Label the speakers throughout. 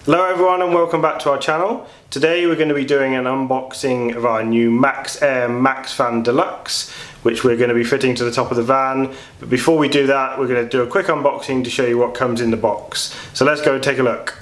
Speaker 1: Hello everyone and welcome back to our channel. Today we're going to be doing an unboxing of our new Maxxair Maxxfan Deluxe, which we're going to be fitting to the top of the van. But before we do that, we're going to do a quick unboxing to show you what comes in the box. So let's go and take a look.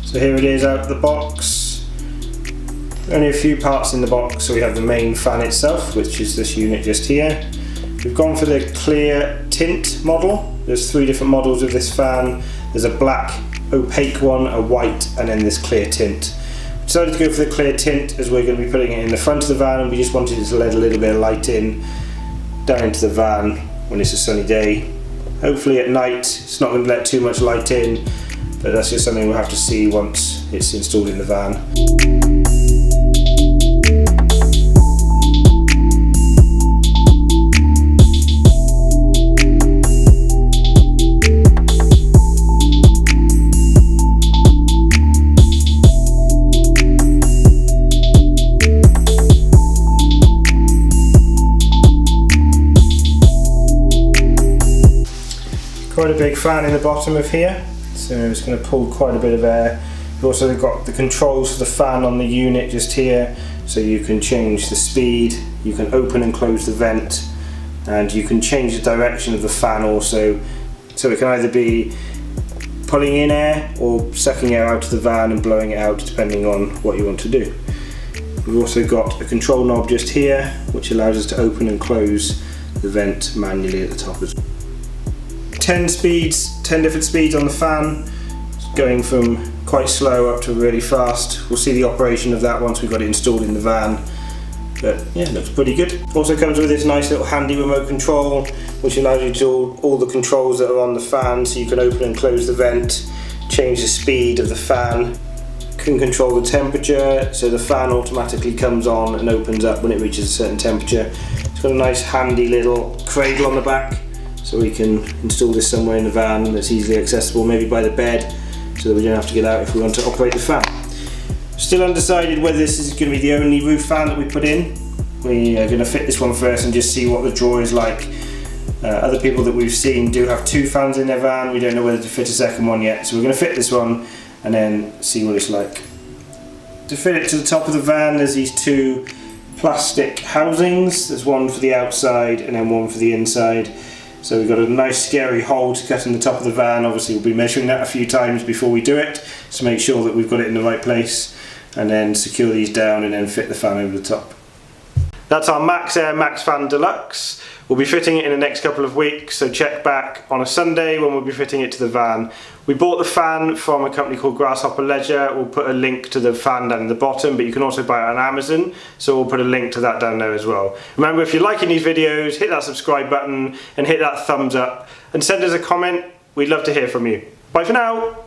Speaker 1: So here it is out of the box. Only a few parts in the box. So we have the main fan itself, which is this unit just here. We've gone for the clear tint model. There's three different models of this fan. There's a black opaque one, a white, and then this clear tint. We decided to go for the clear tint as we're going to be putting it in the front of the van, and we just wanted to let a little bit of light in down into the van when it's a sunny day. Hopefully at night it's not going to let too much light in, but that's just something we'll have to see once it's installed in the van. Quite a big fan in the bottom of here. So it's going to pull quite a bit of air. You've also got the controls for the fan on the unit just here, so you can change the speed, you can open and close the vent, and you can change the direction of the fan also, so it can either be pulling in air or sucking air out of the van and blowing it out depending on what you want to do. We've also got a control knob just here which allows us to open and close the vent manually at the top as well. 10 different speeds on the fan, going from quite slow up to really fast. We'll see the operation of that once we've got it installed in the van, but yeah, it looks pretty good. Also comes with this nice little handy remote control which allows you to do all the controls that are on the fan, so you can open and close the vent, change the speed of the fan, can control the temperature, so the fan automatically comes on and opens up when it reaches a certain temperature. It's got a nice handy little cradle on the back, so we can install this somewhere in the van that's easily accessible, maybe by the bed, so that we don't have to get out if we want to operate the fan. Still undecided whether this is going to be the only roof fan that we put in. We are going to fit this one first and just see what the draw is like. Other people that we've seen do have two fans in their van. We don't know whether to fit a second one yet, so we're going to fit this one and then see what it's like. To fit it to the top of the van, there's these two plastic housings. There's one for the outside and then one for the inside. So we've got a nice scary hole to cut in the top of the van. Obviously we'll be measuring that a few times before we do it to make sure that we've got it in the right place, and then secure these down and then fit the fan over the top. That's our Maxxair Maxxfan Deluxe. We'll be fitting it in the next couple of weeks, so check back on a Sunday when we'll be fitting it to the van. We bought the fan from a company called Grasshopper Leisure. We'll put a link to the fan down in the bottom, but you can also buy it on Amazon, so we'll put a link to that down there as well. Remember, if you're liking these videos, hit that subscribe button and hit that thumbs up and send us a comment. We'd love to hear from you. Bye for now.